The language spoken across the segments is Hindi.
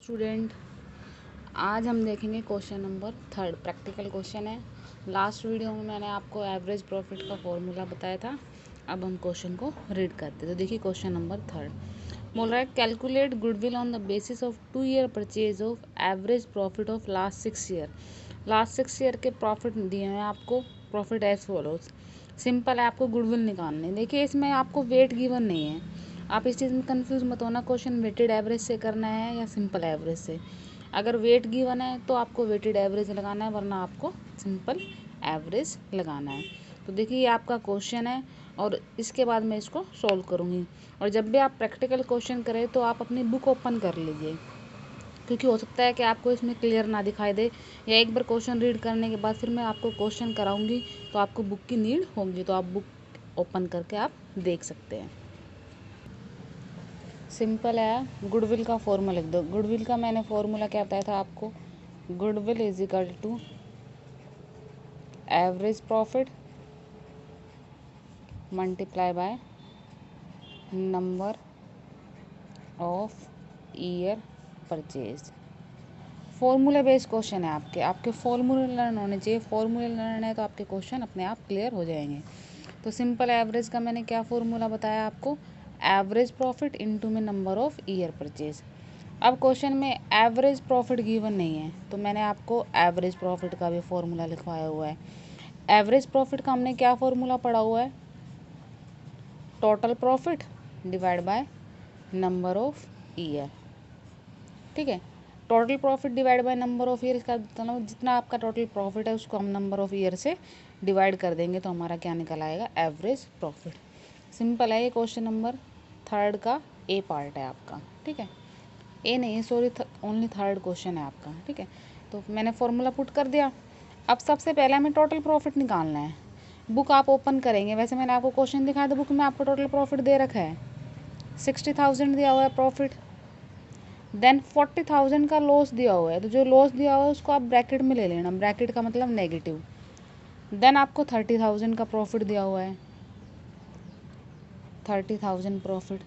स्टूडेंट, आज हम देखेंगे क्वेश्चन नंबर 3 प्रैक्टिकल क्वेश्चन है। लास्ट वीडियो में मैंने आपको एवरेज प्रॉफिट का फॉर्मूला बताया था। अब हम क्वेश्चन को रीड करते हैं। तो देखिए क्वेश्चन नंबर 3 बोल रहा है calculate goodwill on the basis of 2 year purchase of average profit of last 6 year. Last 6 year के प्रॉफिट दिए हैं आपको। Profit as follows. सिंपल है, आपको गुडविल निकालने। देखिए इसमें आपको वेट गिवन नहीं है, आप इस चीज़ में कंफ्यूज मत होना। क्वेश्चन वेटेड एवरेज से करना है या सिंपल एवरेज से। अगर वेट गिवन है तो आपको वेटेड एवरेज लगाना है, वरना आपको सिंपल एवरेज लगाना है। तो देखिए ये आपका क्वेश्चन है और इसके बाद मैं इसको सॉल्व करूँगी। और जब भी आप प्रैक्टिकल क्वेश्चन करें तो आप अपनी बुक ओपन कर लीजिए, क्योंकि हो सकता है कि आपको इसमें क्लियर ना दिखाई दे, या एक बार क्वेश्चन रीड करने के बाद फिर मैं आपको क्वेश्चन कराऊंगी तो आपको बुक की नीड होगी, तो आप बुक ओपन करके आप देख सकते हैं। सिंपल है, गुडविल का फॉर्मूला लिख दो। गुडविल का मैंने फॉर्मूला क्या बताया था आपको, goodwill is equal to average profit multiply by number of year purchase. Formula based question है आपके फॉर्मूले लर्न होने चाहिए। फॉर्मूले लर्न है तो आपके क्वेश्चन अपने आप क्लियर हो जाएंगे। तो सिंपल एवरेज का मैंने क्या फॉर्मूला बताया आपको, एवरेज प्रॉफिट इनटू में नंबर ऑफ ईयर परचेज। अब क्वेश्चन में एवरेज प्रॉफिट गिवन नहीं है तो मैंने आपको एवरेज प्रॉफिट का भी फॉर्मूला लिखवाया हुआ है। एवरेज प्रॉफिट का हमने क्या फॉर्मूला पढ़ा हुआ है, total profit divide by number of year. ठीक है, total profit divide by number of year. इसका मतलब जितना आपका टोटल प्रॉफिट है उसको हम नंबर ऑफ ईयर से डिवाइड कर देंगे तो हमारा क्या निकल आएगा, एवरेज प्रॉफिट। सिंपल है, ये क्वेश्चन नंबर 3 का ए पार्ट है आपका। ठीक है, ए नहीं है सॉरी, ओनली 3 क्वेश्चन है आपका। ठीक है, तो मैंने फॉर्मूला पुट कर दिया। अब सबसे पहले हमें टोटल प्रॉफिट निकालना है। बुक आप ओपन करेंगे, वैसे मैंने आपको क्वेश्चन दिखाया था, बुक में आपको टोटल प्रॉफिट दे रखा है 60,000 दिया हुआ है प्रॉफिट। देन 40,000 का लॉस दिया हुआ है, तो जो लॉस दिया हुआ है उसको आप ब्रैकेट में ले लेना। ब्रैकेट का मतलब नेगेटिव। देन आपको 30,000 का प्रॉफिट दिया हुआ है, 30,000 प्रॉफिट।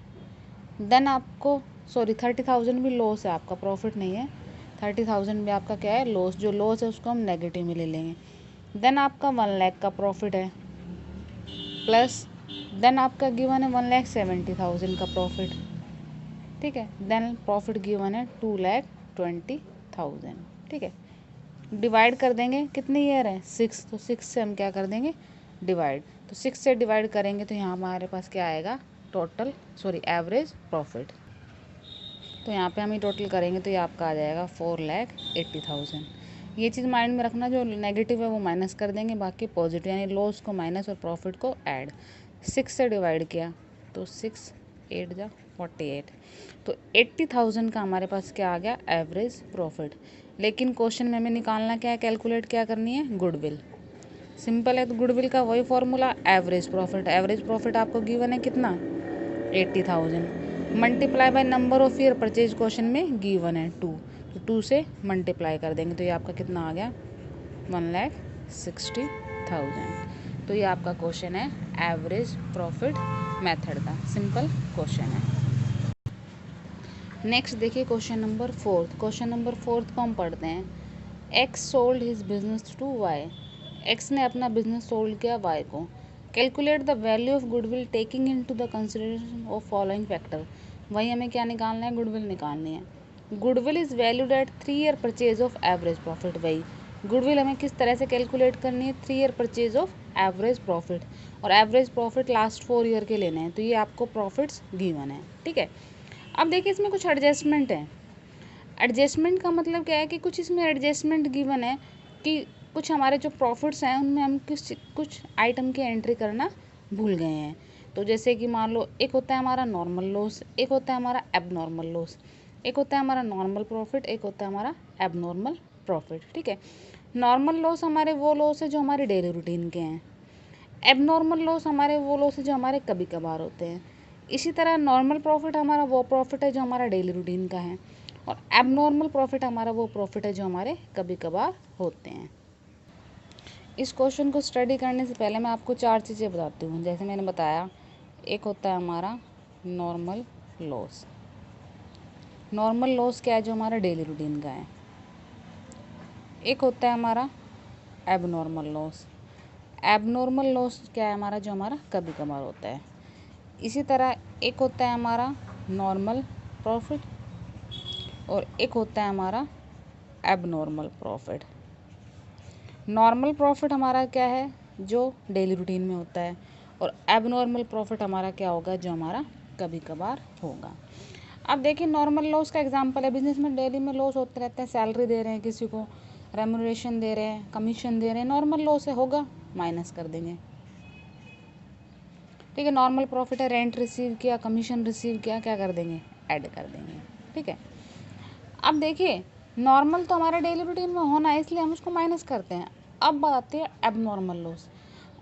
देन आपको 30,000 भी लॉस है आपका, प्रॉफिट नहीं है। 30,000 भी आपका क्या है, लॉस। जो लॉस है उसको हम नेगेटिव में ले लेंगे। देन आपका 1 लाख का प्रॉफिट है, प्लस देन आपका गिवन है 1,70,000 का प्रॉफिट। ठीक है, देन प्रॉफिट गिवन है 2,20,000। ठीक है, डिवाइड कर देंगे, कितने ईयर है 6, तो 6 से हम क्या कर देंगे डिवाइड। तो 6 से डिवाइड करेंगे तो यहाँ हमारे पास क्या आएगा, एवरेज प्रॉफिट। तो यहाँ पे हम ये टोटल करेंगे तो ये आपका आ जाएगा 4,80,000। ये चीज़ माइंड में रखना, जो नेगेटिव है वो माइनस कर देंगे, बाकी पॉजिटिव, यानी लॉस को माइनस और प्रॉफिट को ऐड। 6 से डिवाइड किया तो 6 8 जा 48, तो 80,000 का हमारे पास क्या आ गया, एवरेज प्रॉफिट। लेकिन क्वेश्चन में हमें निकालना क्या है, कैलकुलेट क्या करनी है, गुडविल। सिंपल है, तो गुडविल का वही formula average profit. Average profit आपको गिवन है कितना, 80,000 multiply by number of year purchase. Question में गिवन है 2, तो 2 से मल्टीप्लाई कर देंगे तो ये आपका कितना आ गया, 1,60,000। तो ये आपका क्वेश्चन है एवरेज प्रॉफिट मेथड का, सिंपल क्वेश्चन है। नेक्स्ट देखिए क्वेश्चन नंबर 4। क्वेश्चन नंबर 4 को हम पढ़ते हैं। X sold his business to Y. X ने अपना बिजनेस सोल्ड किया वाई को। Calculate the value of goodwill taking into the consideration of following factor. वही हमें क्या निकालना है, गुडविल निकालनी है। Goodwill is valued at 3 year purchase of average profit. वही गुडविल हमें किस तरह से कैलकुलेट करनी है, 3 year purchase of average profit, और एवरेज प्रॉफिट लास्ट 4 ईयर के लेने हैं। तो ये आपको प्रॉफिट्स गिवन है। ठीक है, अब देखिए इसमें कुछ एडजस्टमेंट है। एडजस्टमेंट का मतलब क्या है कि कुछ इसमें एडजस्टमेंट गिवन है कि कुछ हमारे जो प्रॉफिट्स हैं उनमें हम कुछ आइटम की एंट्री करना भूल गए हैं। तो जैसे कि मान लो, एक होता है हमारा नॉर्मल लॉस, एक होता है हमारा एबनॉर्मल लॉस, एक होता है हमारा नॉर्मल प्रॉफिट, एक होता है हमारा एबनॉर्मल प्रॉफिट। ठीक है, नॉर्मल लॉस हमारे वो लॉस है जो हमारे डेली रूटीन के हैं। एबनॉर्मल लॉस हमारे वो लॉस है जो हमारे कभी कभार होते हैं। इसी तरह नॉर्मल प्रॉफिट हमारा वो प्रॉफिट है जो हमारा डेली रूटीन का है, और एबनॉर्मल प्रॉफिट हमारा वो प्रॉफिट है जो हमारे कभी कभार होते हैं। इस क्वेश्चन को स्टडी करने से पहले मैं आपको 4 चीज़ें बताती हूँ। जैसे मैंने बताया, एक होता है हमारा नॉर्मल लॉस, नॉर्मल लॉस क्या है जो हमारा डेली रूटीन का है, एक होता है हमारा एबनॉर्मल लॉस। एबनॉर्मल लॉस क्या है हमारा, जो हमारा कभी कभार होता है। इसी तरह एक होता है हमारा नॉर्मल प्रॉफिट और एक होता है हमारा एबनॉर्मल प्रॉफिट। नॉर्मल प्रॉफिट हमारा क्या है, जो डेली रूटीन में होता है, और एबनॉर्मल प्रॉफिट हमारा क्या होगा, जो हमारा कभी कभार होगा। अब देखिए नॉर्मल लॉस का एग्जांपल है, बिजनेस में डेली में लॉस होते रहते हैं, सैलरी दे रहे हैं किसी को, रेम्यूनरेशन दे रहे हैं, कमीशन दे रहे हैं, नॉर्मल लॉस है, होगा, माइनस कर देंगे। ठीक है, नॉर्मल प्रॉफिट है, रेंट रिसीव किया, कमीशन रिसीव किया, क्या कर देंगे, ऐड कर देंगे। ठीक है, अब देखिए नॉर्मल तो हमारा डेली रूटीन में होना है, इसलिए हम उसको माइनस करते हैं। अब बात आती है एबनॉर्मल लॉस।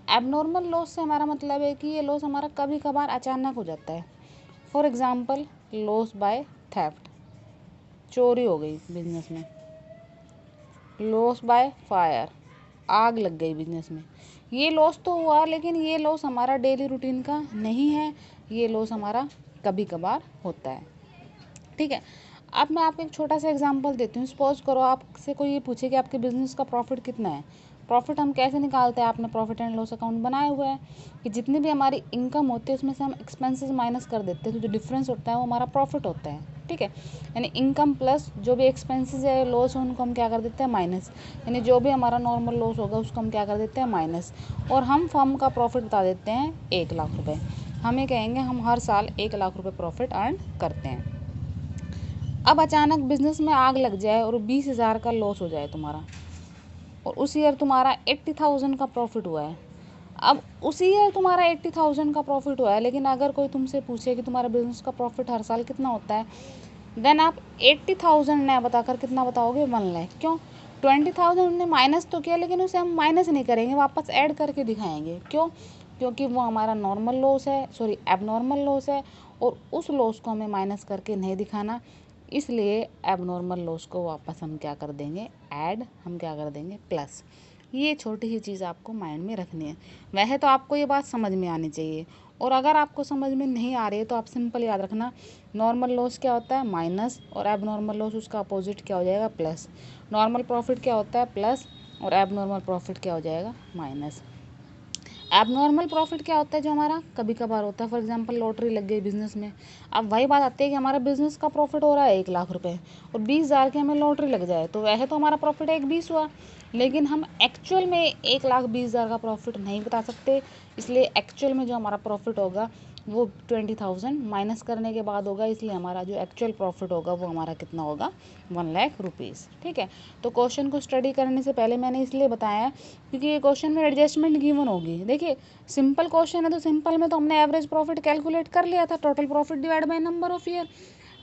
एबनॉर्मल लॉस से हमारा मतलब है कि ये लॉस हमारा कभी कभार अचानक हो जाता है। For example loss by theft, चोरी हो गई बिजनेस में। लॉस बाय फायर, आग लग गई बिजनेस में। ये लॉस तो हुआ, लेकिन ये लॉस हमारा डेली रूटीन का नहीं है, ये लॉस हमारा कभी कभार होता है। ठीक है, अब मैं आपको एक छोटा सा एग्जांपल देती हूँ। सपोज करो आपसे कोई ये पूछे कि आपके बिजनेस का प्रॉफिट कितना है। प्रॉफिट हम कैसे निकालते हैं, आपने प्रॉफिट एंड लॉस अकाउंट बनाया हुआ है कि जितनी भी हमारी इनकम होती है उसमें से हम एक्सपेंसेस माइनस कर देते हैं, तो जो डिफरेंस होता है वो हमारा प्रॉफिट होता है। ठीक है, यानी इनकम प्लस जो भी एक्सपेंसेस है, लॉस है, उनको हम क्या कर देते हैं, माइनस। यानी जो भी हमारा नॉर्मल लॉस होगा उसको हम क्या कर देते हैं, माइनस। और हम फर्म का प्रॉफिट बता देते हैं 1 लाख रुपये। हम ये कहेंगे हम हर साल 1 लाख रुपये प्रॉफिट अर्न करते हैं। अब अचानक बिजनेस में आग लग जाए और 20,000 का लॉस हो जाए तुम्हारा, और उस ईयर तुम्हारा 80,000 का प्रॉफिट हुआ है। अब उसी ईयर तुम्हारा 80,000 का प्रॉफिट हुआ है, लेकिन अगर कोई तुमसे पूछे कि तुम्हारा बिजनेस का प्रॉफिट हर साल कितना होता है, देन आप 80,000 न बताकर कितना बताओगे, 1 लाख। क्यों, 20,000 ने माइनस तो किया, लेकिन उसे हम माइनस नहीं करेंगे, वापस ऐड करके दिखाएंगे। क्यों, क्योंकि वो हमारा नॉर्मल लॉस है, सॉरी एबनॉर्मल लॉस है, और उस लॉस को हमें माइनस करके नहीं दिखाना, इसलिए एबनॉर्मल लॉस को वापस हम क्या कर देंगे, ऐड, हम क्या कर देंगे, प्लस। ये छोटी सी चीज़ आपको माइंड में रखनी है। वैसे तो आपको ये बात समझ में आनी चाहिए, और अगर आपको समझ में नहीं आ रही है तो आप सिंपल याद रखना, नॉर्मल लॉस क्या होता है, माइनस, और एबनॉर्मल लॉस उसका अपोजिट क्या हो जाएगा, प्लस। नॉर्मल प्रॉफिट क्या होता है, प्लस, और एबनॉर्मल प्रॉफिट क्या हो जाएगा, माइनस। एबनॉर्मल प्रॉफिट क्या होता है, जो हमारा कभी कभार होता है। फॉर एग्जांपल लॉटरी लग गई बिजनेस में। अब वही बात आती है कि हमारा बिजनेस का प्रॉफिट हो रहा है 1 लाख रुपए, और 20,000 की हमें लॉटरी लग जाए, तो वैसे तो हमारा प्रॉफिट 1,20 हुआ, लेकिन हम एक्चुअल में 1,20,000 का प्रॉफिट नहीं बता सकते। इसलिए एक्चुअल में जो हमारा प्रॉफिट होगा वो 20,000 माइनस करने के बाद होगा, इसलिए हमारा जो एक्चुअल प्रॉफिट होगा वो हमारा कितना होगा, 1 लाख रुपीज़। ठीक है, तो क्वेश्चन को स्टडी करने से पहले मैंने इसलिए बताया क्योंकि ये क्वेश्चन में एडजस्टमेंट गिवन होगी। देखिए सिंपल क्वेश्चन है, तो सिंपल में तो हमने एवरेज प्रॉफिट कैलकुलेट कर लिया था, total profit divide by number of year.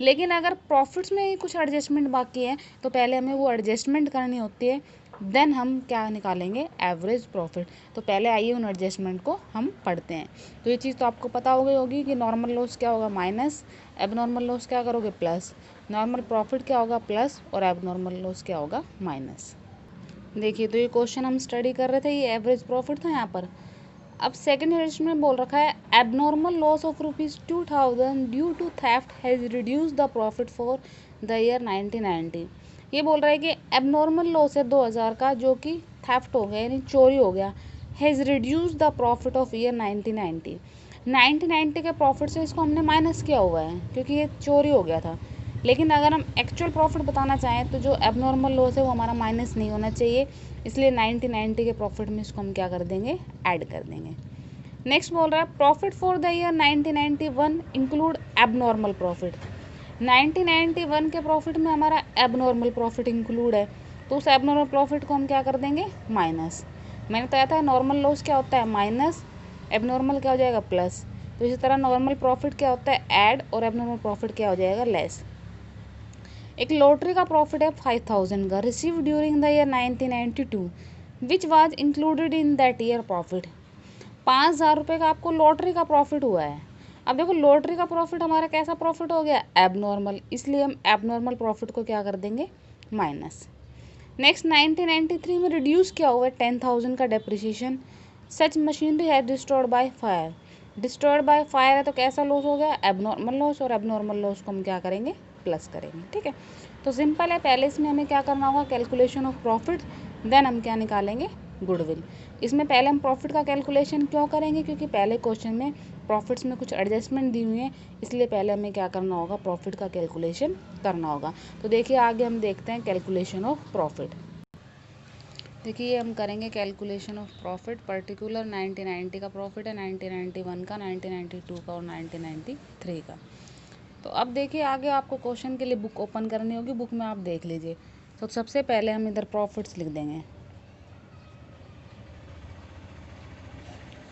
लेकिन अगर प्रॉफिट्स में ही कुछ एडजस्टमेंट बाकी है, तो पहले हमें वो एडजस्टमेंट करनी होती है, देन हम क्या निकालेंगे, एवरेज प्रॉफिट। तो पहले आइए उन एडजस्टमेंट को हम पढ़ते हैं। तो ये चीज़ तो आपको पता हो गई होगी कि नॉर्मल लॉस क्या होगा, माइनस, एबनॉर्मल लॉस क्या करोगे, प्लस, नॉर्मल प्रॉफिट क्या होगा, प्लस, और एबनॉर्मल लॉस क्या होगा, माइनस। देखिए तो ये क्वेश्चन हम स्टडी कर रहे थे, ये एवरेज प्रॉफिट था यहाँ पर। अब सेकंड एडिशन में बोल रखा है abnormal loss of ₹2,000 due to theft has reduce the profit for the year 1990। ये बोल रहा है कि एबनॉर्मल लॉस है 2,000 का, जो कि थेफ्ट हो गया यानी चोरी हो गया, has reduce the profit of year 1990। 1990 के प्रॉफिट से इसको हमने माइनस किया हुआ है क्योंकि ये चोरी हो गया था। लेकिन अगर हम एक्चुअल प्रॉफिट बताना चाहें तो जो एबनॉर्मल लॉस है वो हमारा माइनस नहीं होना चाहिए, इसलिए 1990 के प्रॉफिट में इसको हम क्या कर देंगे, ऐड कर देंगे। नेक्स्ट बोल रहा है profit for the year 1991 include abnormal profit. 1991 के प्रॉफिट में हमारा एबनॉर्मल प्रॉफिट इंक्लूड है, तो उस एबनॉर्मल प्रॉफिट को हम क्या कर देंगे, माइनस। मैंने बताया था नॉर्मल लॉस क्या होता है, माइनस, एबनॉर्मल क्या हो जाएगा, प्लस। तो इसी तरह नॉर्मल प्रॉफिट क्या होता है, ऐड, और एबनॉर्मल प्रॉफिट क्या हो जाएगा, लेस। एक लॉटरी का प्रॉफिट है 5,000 का, receive during the year 1992 which was included in that year profit. 5,000 रुपये का आपको लॉटरी का प्रॉफिट हुआ है। अब देखो लॉटरी का प्रॉफिट हमारा कैसा प्रॉफिट हो गया, एबनॉर्मल, इसलिए हम एबनॉर्मल प्रॉफिट को क्या कर देंगे, माइनस। नेक्स्ट 1993 में रिड्यूस किया हुआ है 10,000 का डेप्रिसिएशन, सच मशीनरी है destroyed by fire. Destroyed by fire है तो कैसा लॉस हो गया, एबनॉर्मल लॉस, और एबनॉर्मल लॉस को हम क्या करेंगे, प्लस करेंगे। ठीक है, तो सिंपल है। पहले इसमें हमें क्या करना होगा, कैलकुलेशन ऑफ प्रॉफिट, देन हम क्या निकालेंगे, गुडविल। इसमें पहले हम प्रॉफिट का कैलकुलेशन क्यों करेंगे, क्योंकि पहले क्वेश्चन में प्रॉफिट्स में कुछ एडजस्टमेंट दी हुई है, इसलिए पहले हमें क्या करना होगा, प्रॉफिट का कैलकुलेशन करना होगा। तो देखिए आगे हम देखते हैं कैलकुलेशन ऑफ प्रॉफिट। देखिए हम करेंगे कैलकुलेशन ऑफ प्रॉफिट। पर्टिकुलर 1990 का प्रॉफिट है, 1991 का, 1992 का और 1993 का। तो अब देखिए आगे आपको क्वेश्चन के लिए बुक ओपन करनी होगी, बुक में आप देख लीजिए। तो सबसे पहले हम इधर प्रॉफिट्स लिख देंगे।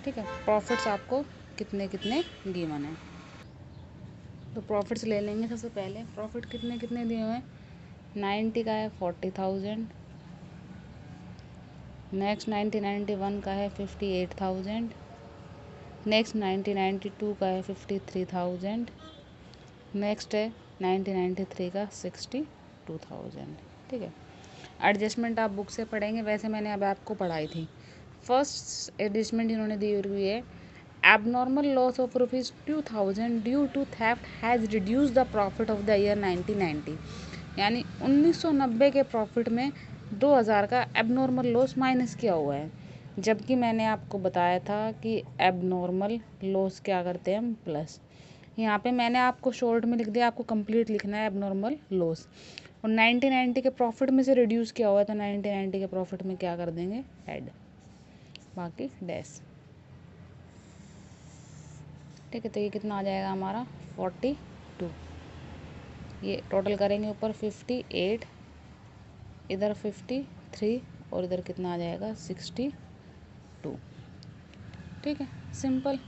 ठीक है, प्रॉफिट्स आपको कितने कितने गिवन है, तो प्रॉफिट्स ले लेंगे। सबसे पहले प्रॉफिट कितने कितने दिए हुए हैं, 90 का है 40,000, नेक्स्ट 1991 का है 58,000, नेक्स्ट 1992 का है 53,000, नेक्स्ट है 1993 का 62,000। ठीक है, एडजस्टमेंट आप बुक से पढ़ेंगे, वैसे मैंने अब आपको पढ़ाई थी। फर्स्ट एडजस्टमेंट इन्होंने दी हुई है, abnormal loss of ₹2,000 due to theft has reduce the profit of the year 1990। यानी 1990 के प्रॉफिट में 2000 का एबनॉर्मल लॉस माइनस किया हुआ है, जबकि मैंने आपको बताया था कि एबनॉर्मल लॉस क्या करते हैं हम, प्लस। यहाँ पे मैंने आपको शॉर्ट में लिख दिया, आपको कंप्लीट लिखना है एबनॉर्मल लॉस। और 1990 के प्रॉफिट में से रिड्यूस किया हुआ है, तो 1990 के प्रॉफिट में क्या कर देंगे, ऐड, बाकी डैश। ठीक है, तो ये कितना आ जाएगा हमारा 42। ये टोटल करेंगे ऊपर 58, इधर 53 और इधर कितना आ जाएगा 62। ठीक है, सिंपल।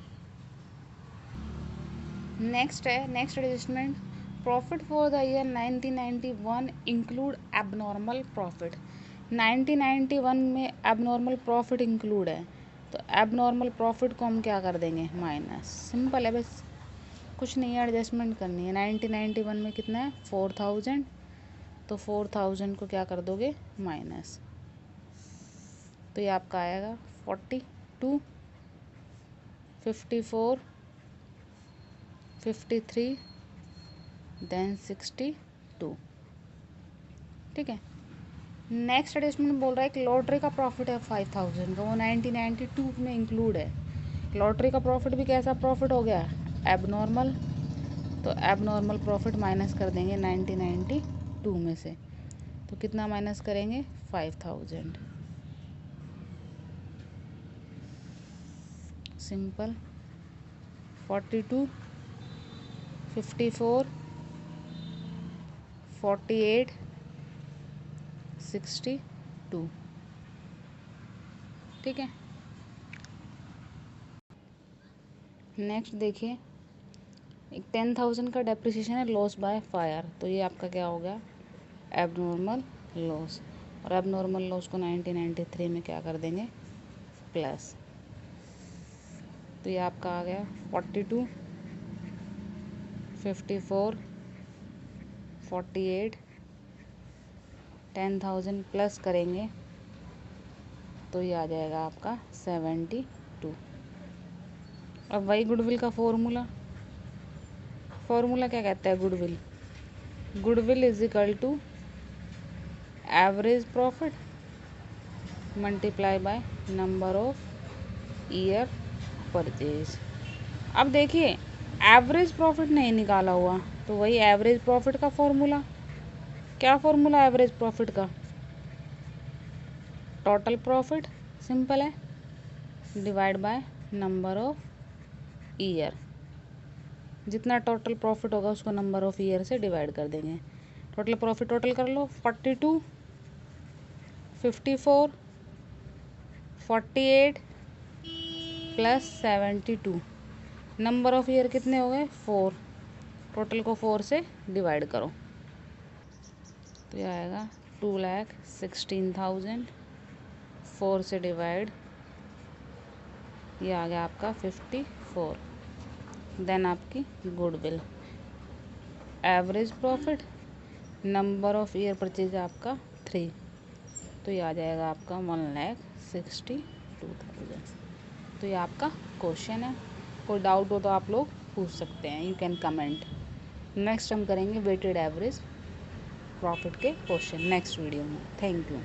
नेक्स्ट है, next adjustment, profit for the year 1991 include abnormal profit. 1991 में एबनॉर्मल प्रॉफिट इंक्लूड है, तो एबनॉर्मल प्रॉफिट को हम क्या कर देंगे, माइनस। सिंपल है, बस कुछ नहीं है, एडजस्टमेंट करनी है। 1991 में कितना है 4,000, तो 4,000 को क्या कर दोगे, माइनस। तो ये आपका आएगा 42, 54, 53 देन 62। ठीक है, नेक्स्ट एडजस्टमेंट बोल रहा है कि लॉटरी का प्रॉफिट है 5,000 का, वो 1992 में इंक्लूड है। लॉटरी का प्रॉफिट भी कैसा प्रॉफिट हो गया, एबनॉर्मल, तो एबनॉर्मल प्रॉफिट माइनस कर देंगे 1992 में से, तो कितना माइनस करेंगे, 5,000। सिंपल, 42, 54, 48, 62। ठीक है, नेक्स्ट देखिए, एक 10,000 का डेप्रिसिएशन है, लॉस बाय फायर, तो ये आपका क्या हो गया, एबनॉर्मल लॉस। और एबनॉर्मल लॉस को 1993 में क्या कर देंगे, प्लस। तो ये आपका आ गया 42, 54, 48, 10,000 प्लस करेंगे तो ये आ जाएगा आपका 72। अब वही गुडविल का फॉर्मूला क्या कहता है, goodwill is equal to average profit multiply by number of year purchase. अब देखिए एवरेज प्रॉफिट नहीं निकाला हुआ, तो वही एवरेज प्रॉफिट का फॉर्मूला, क्या फॉर्मूला एवरेज प्रॉफिट का, टोटल प्रॉफिट, सिंपल है, divide by number of year. जितना टोटल प्रॉफिट होगा उसको नंबर ऑफ ईयर से डिवाइड कर देंगे। टोटल प्रॉफिट टोटल कर लो, 42, 54, 48 प्लस 72। नंबर ऑफ ईयर कितने हो गए, 4, टोटल को 4 से डिवाइड करो, तो ये आएगा 2,16,000, 4 से डिवाइड, ये आ गया आपका 54। देन आपकी goodwill, average profit, number of year purchase आपका 3, तो ये आ जाएगा आपका 1,62,000। तो ये आपका क्वेश्चन है, कोई डाउट हो तो आप लोग पूछ सकते हैं, यू कैन कमेंट। नेक्स्ट हम करेंगे वेटेड एवरेज प्रॉफिट के क्वेश्चन नेक्स्ट वीडियो में। Thank you.